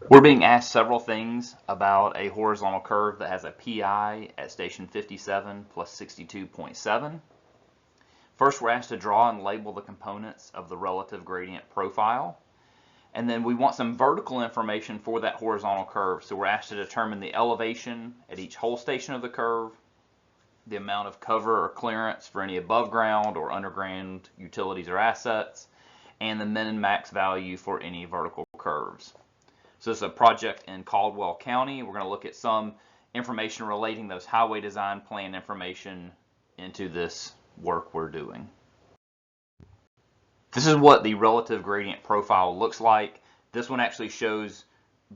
We're being asked several things about a horizontal curve that has a PI at station 57 plus 62.7. First, we're asked to draw and label the components of the relative gradient profile. And then we want some vertical information for that horizontal curve. So we're asked to determine the elevation at each whole station of the curve, the amount of cover or clearance for any above ground or underground utilities or assets, and the min and max value for any vertical curves. So this is a project in Caldwell County. We're going to look at some information relating those highway design plan information into this work we're doing. This is what the relative gradient profile looks like. This one actually shows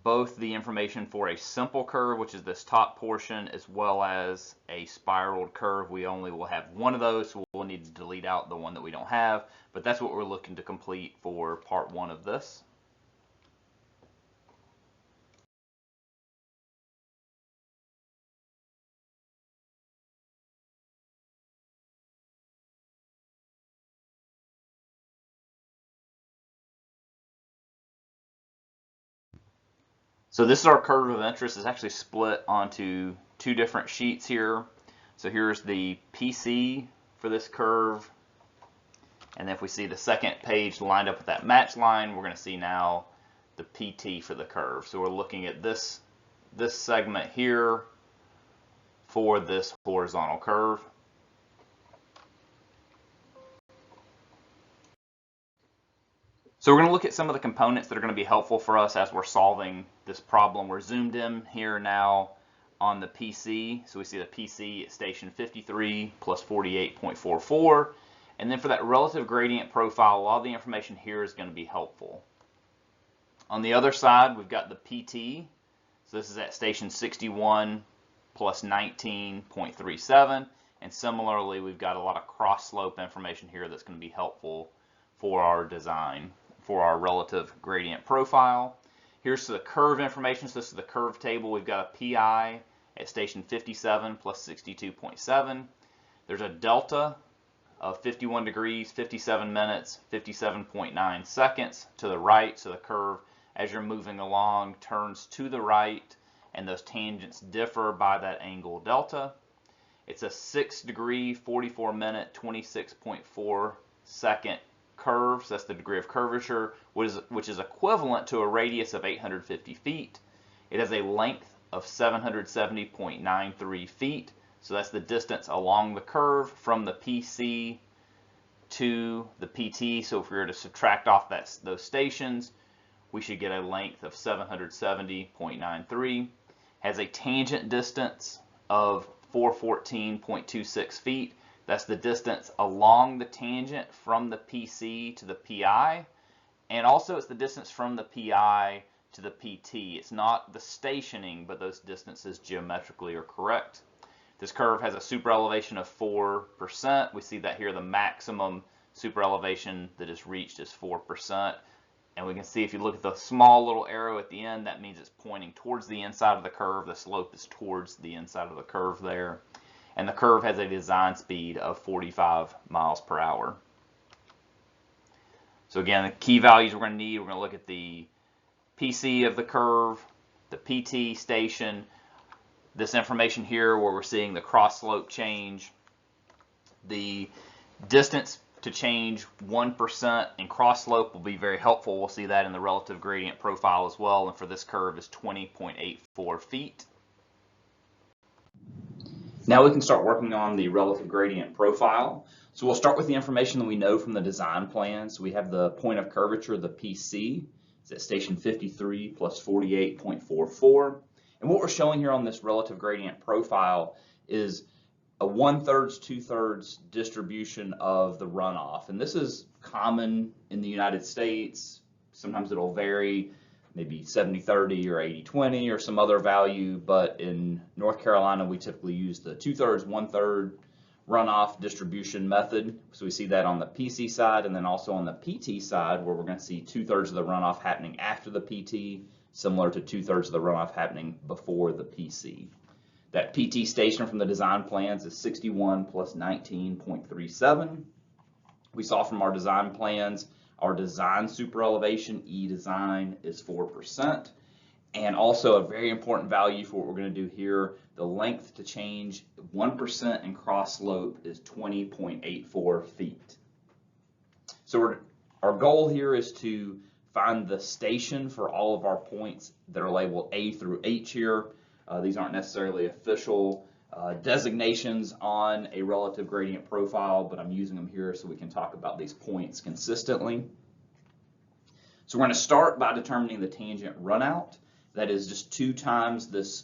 both the information for a simple curve, which is this top portion, as well as a spiraled curve. We only will have one of those, so we'll need to delete out the one that we don't have, but that's what we're looking to complete for part one of this. So this is our curve of interest. It's actually split onto two different sheets here. So here's the PC for this curve. And then if we see the second page lined up with that match line, we're going to see now the PT for the curve. So we're looking at this segment here for this horizontal curve. So we're going to look at some of the components that are going to be helpful for us as we're solving this problem. We're zoomed in here now on the PC. So we see the PC at station 53 plus 48.44. And then for that relative gradient profile, a lot of the information here is going to be helpful. On the other side, we've got the PT. So this is at station 61 plus 19.37. And similarly, we've got a lot of cross slope information here that's going to be helpful for our design, for our relative gradient profile. Here's the curve information. So this is the curve table. We've got a PI at station 57 plus 62.7. There's a delta of 51 degrees, 57 minutes, 57.9 seconds to the right. So the curve, as you're moving along, turns to the right, and those tangents differ by that angle delta. It's a 6 degree, 44 minute, 26.4 second curve. So that's the degree of curvature, which is equivalent to a radius of 850 feet. It has a length of 770.93 feet. So that's the distance along the curve from the PC to the PT. So if we were to subtract off those stations, we should get a length of 770.93. Has a tangent distance of 414.26 feet. That's the distance along the tangent from the PC to the PI. And also it's the distance from the PI to the PT. It's not the stationing, but those distances geometrically are correct. This curve has a super elevation of 4%. We see that here the maximum super elevation that is reached is 4%. And we can see if you look at the small little arrow at the end, that means it's pointing towards the inside of the curve. The slope is towards the inside of the curve there. And the curve has a design speed of 45 miles per hour. So again, the key values we're going to need, we're going to look at the PC of the curve, the PT station, this information here where we're seeing the cross slope change, the distance to change 1% in cross slope will be very helpful. We'll see that in the relative gradient profile as well. And for this curve is 20.84 feet. Now we can start working on the relative gradient profile. So we'll start with the information that we know from the design plan. So we have the point of curvature, the PC. It's at station 53 plus 48.44. And what we're showing here on this relative gradient profile is a 1/3, 2/3 distribution of the runoff. And this is common in the United States. Sometimes it'll vary, maybe 70-30 or 80-20 or some other value, but in North Carolina, we typically use the 2/3, 1/3 runoff distribution method. So we see that on the PC side, and then also on the PT side, where we're going to see 2/3 of the runoff happening after the PT, similar to 2/3 of the runoff happening before the PC. That PT station from the design plans is 61 plus 19.37. We saw from our design plans, our design super elevation, E design, is 4%. And also a very important value for what we're going to do here, the length to change 1% in cross slope is 20.84 feet. So our goal here is to find the station for all of our points that are labeled A through H here. These aren't necessarily official designations on a relative gradient profile, but I'm using them here so we can talk about these points consistently. So we're going to start by determining the tangent runout. That is just 2 times this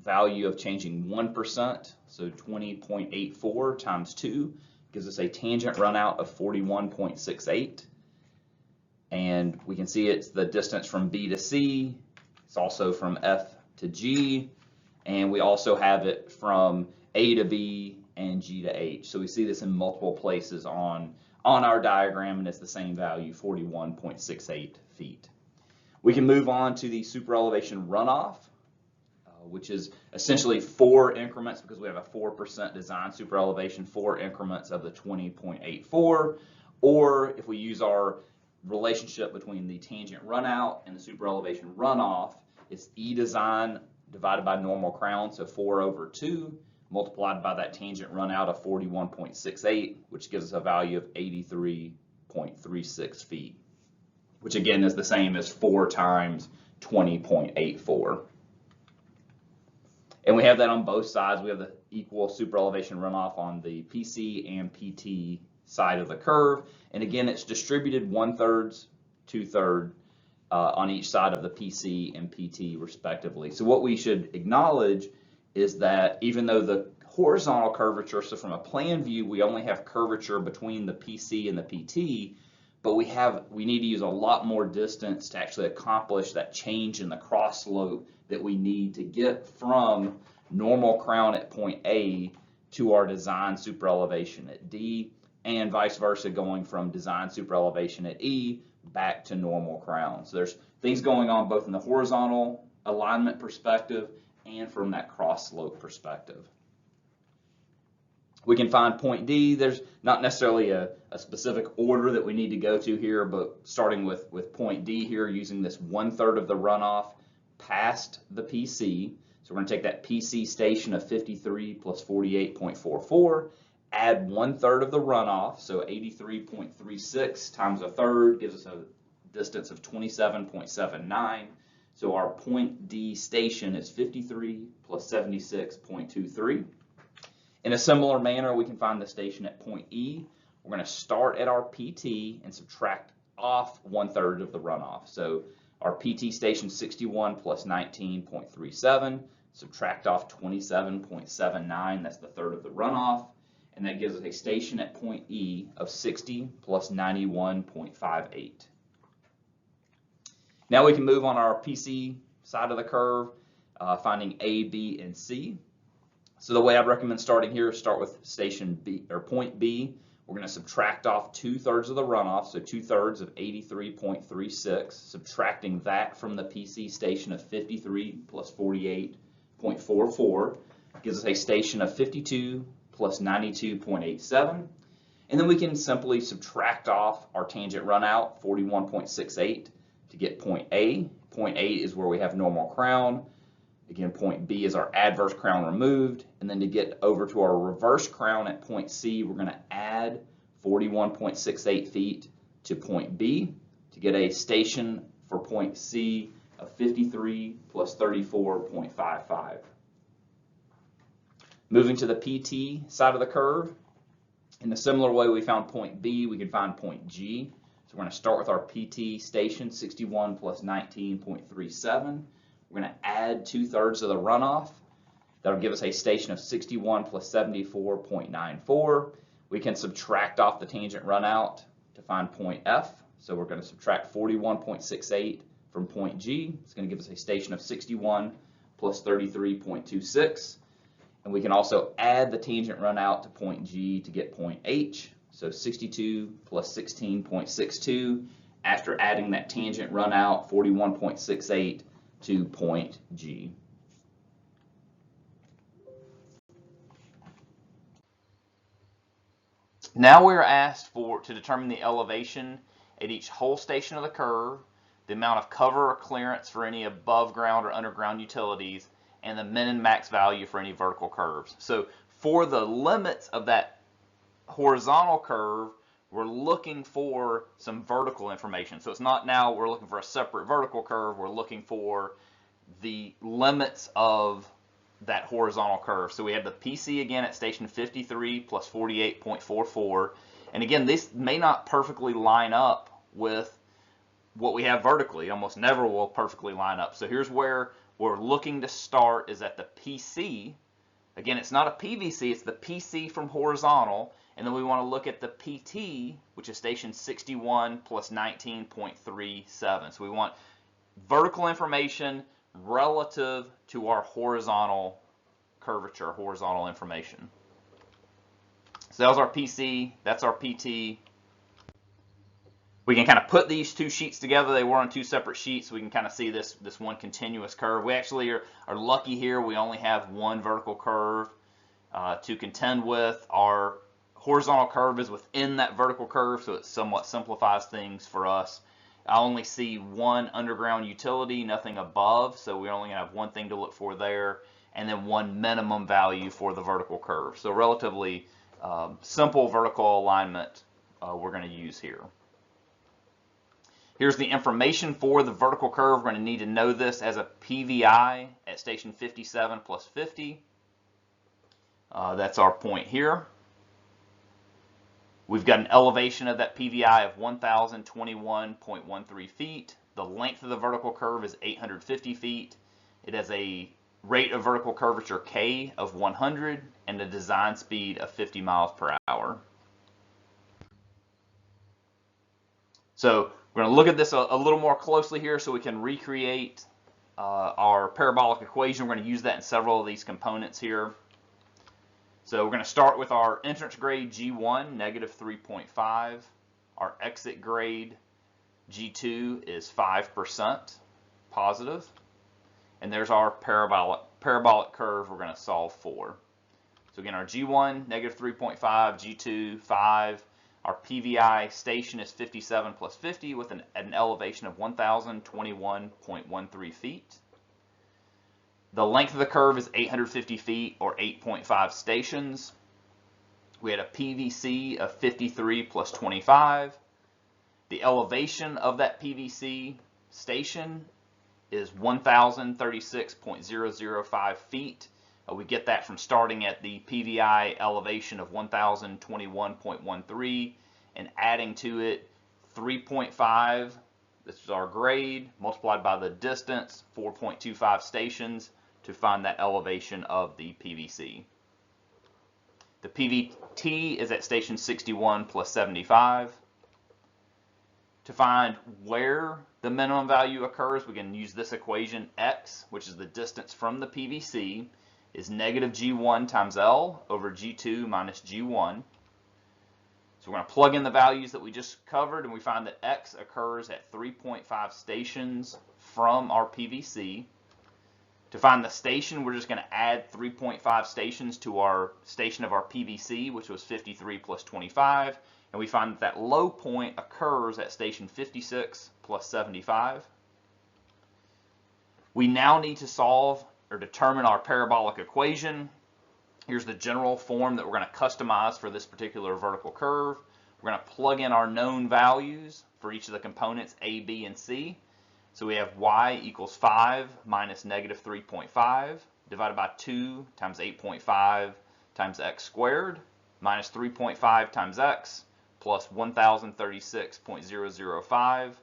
value of changing 1%, so 20.84 times 2 gives us a tangent runout of 41.68. And we can see it's the distance from B to C. It's also from F to G. And we also have it from A to B and G to H. So we see this in multiple places on our diagram, and it's the same value, 41.68 feet. We can move on to the super elevation runoff, which is essentially 4 increments because we have a 4% design super elevation, 4 increments of the 20.84. Or if we use our relationship between the tangent runout and the super elevation runoff, it's E design divided by normal crown, so 4 over 2, multiplied by that tangent runout of 41.68, which gives us a value of 83.36 feet, which again is the same as 4 times 20.84. And we have that on both sides. We have the equal super elevation runoff on the PC and PT side of the curve. And again, it's distributed 1/3, 2/3 on each side of the PC and PT respectively. So what we should acknowledge is that even though the horizontal curvature, so from a plan view, we only have curvature between the PC and the PT, but we need to use a lot more distance to actually accomplish that change in the cross slope that we need to get from normal crown at point A to our design super elevation at D, and vice versa, going from design super elevation at E back to normal crown. So there's things going on both in the horizontal alignment perspective and from that cross slope perspective. We can find point D. There's not necessarily a specific order that we need to go to here, but starting with point D here, using this 1/3 of the runoff past the PC. So we're going to take that PC station of 53 plus 48.44, add 1/3 of the runoff, so 83.36 times 1/3 gives us a distance of 27.79. So our point D station is 53 plus 76.23. In a similar manner, we can find the station at point E. We're going to start at our PT and subtract off 1/3 of the runoff. So our PT station 61 plus 19.37, subtract off 27.79, that's the 1/3 of the runoff, and that gives us a station at point E of 60 plus 91.58. Now we can move on our PC side of the curve, finding A, B, and C. So the way I'd recommend starting here is start with station B or point B. We're going to subtract off 2/3 of the runoff, so 2/3 of 83.36, subtracting that from the PC station of 53 plus 48.44 gives us a station of 52 plus 92.87. And then we can simply subtract off our tangent runout, 41.68, to get point A. Point A is where we have normal crown. Again, point B is our adverse crown removed. And then to get over to our reverse crown at point C, we're going to add 41.68 feet to point B to get a station for point C of 53 plus 34.55. Moving to the PT side of the curve, in a similar way we found point B, we can find point G. So we're going to start with our PT station, 61 plus 19.37. We're going to add 2/3 of the runoff. That'll give us a station of 61 plus 74.94. We can subtract off the tangent runout to find point F. So we're going to subtract 41.68 from point G. It's going to give us a station of 61 plus 33.26. And we can also add the tangent runout to point G to get point H. So 62 plus 16.62 after adding that tangent runout, 41.68, to point G. Now we're asked to determine the elevation at each whole station of the curve the amount of cover or clearance for any above ground or underground utilities, and the min and max value for any vertical curves. So for the limits of that horizontal curve, we're looking for some vertical information. So it's not now we're looking for a separate vertical curve, we're looking for the limits of that horizontal curve. So we have the PC again at station 53 plus 48.44. And again, this may not perfectly line up with what we have vertically. It almost never will perfectly line up. So here's where we're looking to start, is at the PC. Again, it's not a PVC, it's the PC from horizontal. And then we want to look at the PT, which is station 61 plus 19.37. So we want vertical information relative to our horizontal curvature, horizontal information. So that was our PC, that's our PT. We can kind of put these two sheets together. They were on two separate sheets, so we can kind of see this one continuous curve. We actually are lucky here. We only have one vertical curve to contend with. Our horizontal curve is within that vertical curve, so it somewhat simplifies things for us. I only see one underground utility, nothing above, so we only have one thing to look for there, and then one minimum value for the vertical curve. So relatively simple vertical alignment we're going to use here. Here's the information for the vertical curve. We're going to need to know this as a PVI at station 57 plus 50. That's our point here. We've got an elevation of that PVI of 1,021.13 feet. The length of the vertical curve is 850 feet. It has a rate of vertical curvature K of 100 and a design speed of 50 miles per hour. So we're going to look at this a little more closely here so we can recreate our parabolic equation. We're going to use that in several of these components here. So we're going to start with our entrance grade G1, negative 3.5. Our exit grade G2 is 5% positive. And there's our parabolic curve we're going to solve for. So again, our G1, negative 3.5, G2, 5. Our PVI station is 57 plus 50 with an elevation of 1,021.13 feet. The length of the curve is 850 feet or 8.5 stations. We had a PVC of 53 plus 25. The elevation of that PVC station is 1,036.005 feet. We get that from starting at the PVI elevation of 1,021.13 and adding to it 3.5, this is our grade, multiplied by the distance, 4.25 stations, to find that elevation of the PVC. The PVT is at station 61 plus 75. To find where the minimum value occurs, we can use this equation. X, which is the distance from the PVC, is negative G1 times L over G2 minus G1. So we're going to plug in the values that we just covered, and we find that X occurs at 3.5 stations from our PVC. To find the station, we're just going to add 3.5 stations to our station of our PVC, which was 53 plus 25. And we find that that low point occurs at station 56 plus 75. We now need to solve or determine our parabolic equation. Here's the general form that we're going to customize for this particular vertical curve. We're going to plug in our known values for each of the components A, B, and C. So we have y equals 5 minus negative 3.5 divided by 2 times 8.5 times x squared minus 3.5 times x plus 1,036.005.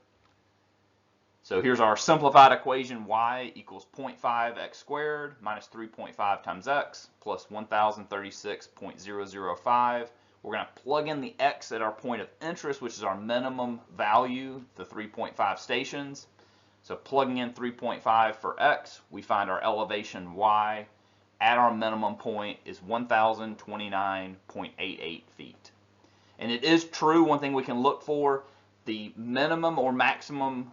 So here's our simplified equation. Y equals 0.5 x squared minus 3.5 times x plus 1,036.005. We're going to plug in the x at our point of interest, which is our minimum value, the 3.5 stations. So plugging in 3.5 for x, we find our elevation y at our minimum point is 1,029.88 feet. And it is true, one thing we can look for, the minimum or maximum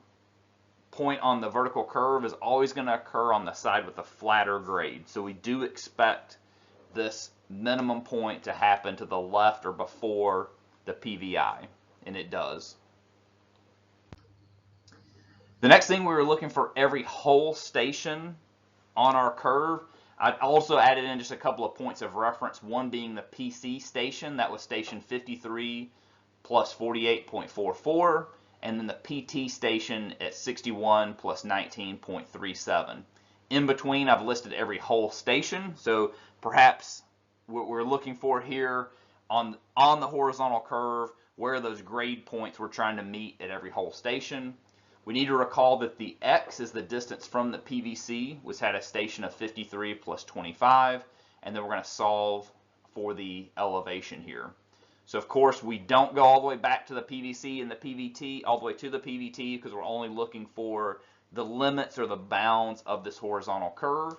point on the vertical curve is always going to occur on the side with a flatter grade. So we do expect this minimum point to happen to the left or before the PVI, and it does. The next thing, we were looking for every whole station on our curve. I also added in just a couple of points of reference, one being the PC station, that was station 53 plus 48.44, and then the PT station at 61 plus 19.37. In between, I've listed every whole station, so perhaps what we're looking for here on the horizontal curve, where are those grade points we're trying to meet at every whole station. We need to recall that the x is the distance from the PVC, which had a station of 53 plus 25, and then we're going to solve for the elevation here. So of course we don't go all the way back to the PVC and the PVT, all the way to the PVT, because we're only looking for the limits or the bounds of this horizontal curve.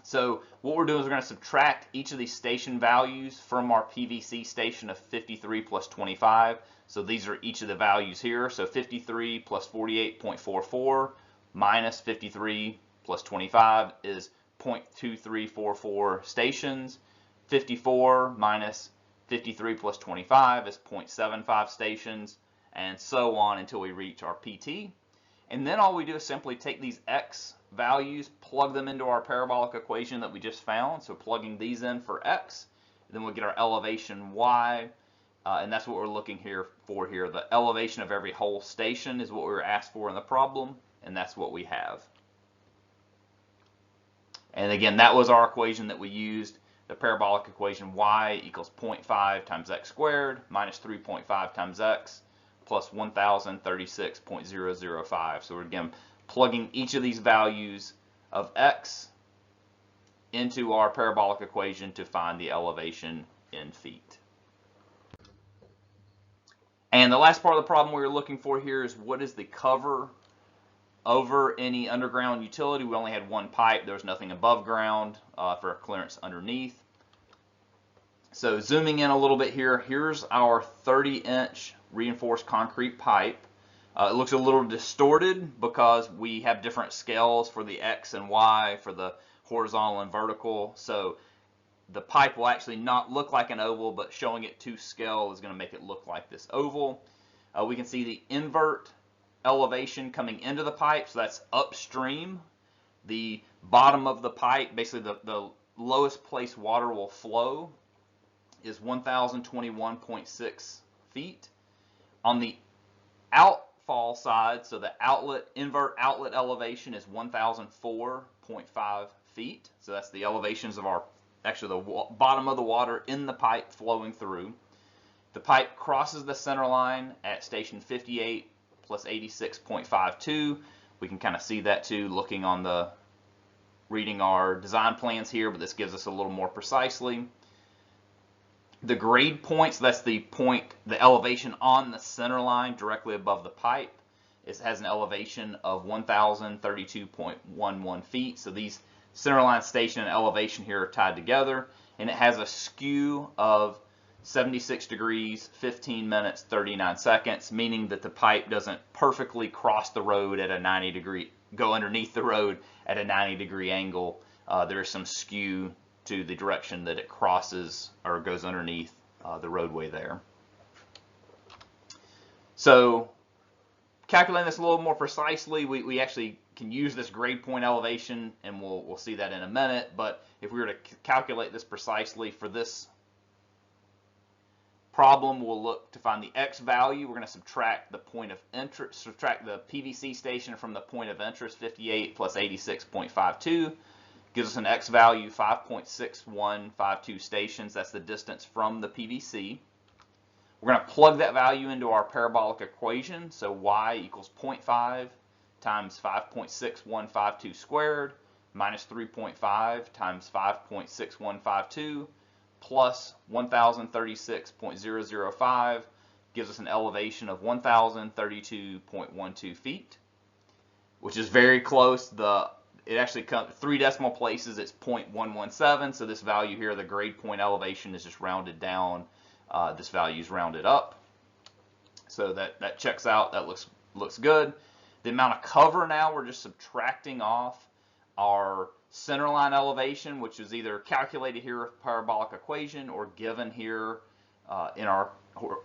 So what we're doing is we're going to subtract each of these station values from our PVC station of 53 plus 25. So these are each of the values here. So 53 plus 48.44 minus 53 plus 25 is 0.2344 stations. 54 minus 53 plus 25 is 0.75 stations, and so on until we reach our PT. And then all we do is simply take these x values, plug them into our parabolic equation that we just found. So plugging these in for x, then we'll get our elevation y, and that's what we're looking for here. The elevation of every whole station is what we were asked for in the problem, and that's what we have. And again, that was our equation that we used, the parabolic equation y equals 0.5 times x squared minus 3.5 times x plus 1036.005. So we're again plugging each of these values of x into our parabolic equation to find the elevation in feet. And the last part of the problem we were looking for here is what is the cover over any underground utility. We only had one pipe. There was nothing above ground for a clearance underneath. So zooming in a little bit here, here's our 30-inch reinforced concrete pipe. It looks a little distorted because we have different scales for the X and Y, for the horizontal and vertical. So the pipe will actually not look like an oval, but showing it to scale is going to make it look like this oval. We can see the invert elevation coming into the pipe, so that's upstream. The bottom of the pipe, basically the lowest place water will flow, is 1,021.6 feet. On the outfall side, so the invert outlet elevation is 1,004.5 feet. So that's the elevations of actually the bottom of the water in the pipe flowing through. The pipe crosses the center line at station 58 plus 86.52. We can kind of see that too looking on reading our design plans here, but this gives us a little more precisely. The grade points, that's the elevation on the center line directly above the pipe. It has an elevation of 1,032.11 feet. So these center line station and elevation here are tied together, and it has a skew of 76 degrees, 15 minutes, 39 seconds, meaning that the pipe doesn't perfectly cross the road at a 90-degree, go underneath the road at a 90-degree angle. There is some skew to the direction that it crosses or goes underneath the roadway there. So calculating this a little more precisely, we actually can use this grade point elevation, and we'll see that in a minute. But if we were to calculate this precisely for this problem, we'll look to find the x value. We're going to subtract the point of interest, subtract the PVC station from the point of interest, 58 plus 86.52. Gives us an x value, 5.6152 stations. That's the distance from the PVC. We're going to plug that value into our parabolic equation. So y equals 0.5 times 5.6152 squared minus 3.5 times 5.6152 plus 1036.005 gives us an elevation of 1032.12 feet, which is very close. It actually comes 3 decimal places. It's 0.117. So this value here, the grade point elevation, is just rounded down. This value is rounded up. So that checks out. That looks good. The amount of cover now, we're just subtracting off our centerline elevation, which is either calculated here with parabolic equation or given here in our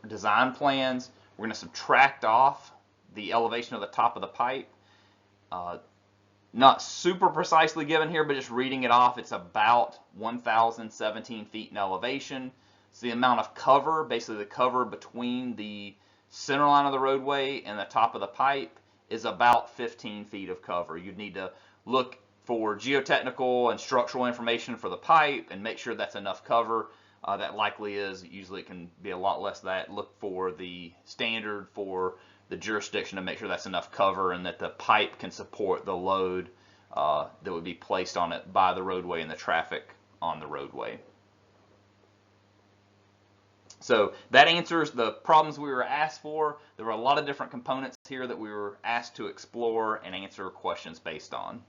design plans. We're going to subtract off the elevation of the top of the pipe. Not super precisely given here, but just reading it off, it's about 1,017 feet in elevation. So the amount of cover, basically the cover between the center line of the roadway and the top of the pipe, is about 15 feet of cover. You'd need to look for geotechnical and structural information for the pipe and make sure that's enough cover. That likely is. Usually it can be a lot less than that. Look for the standard for the jurisdiction to make sure that's enough cover and that the pipe can support the load that would be placed on it by the roadway and the traffic on the roadway. So that answers the problems we were asked for. There were a lot of different components here that we were asked to explore and answer questions based on.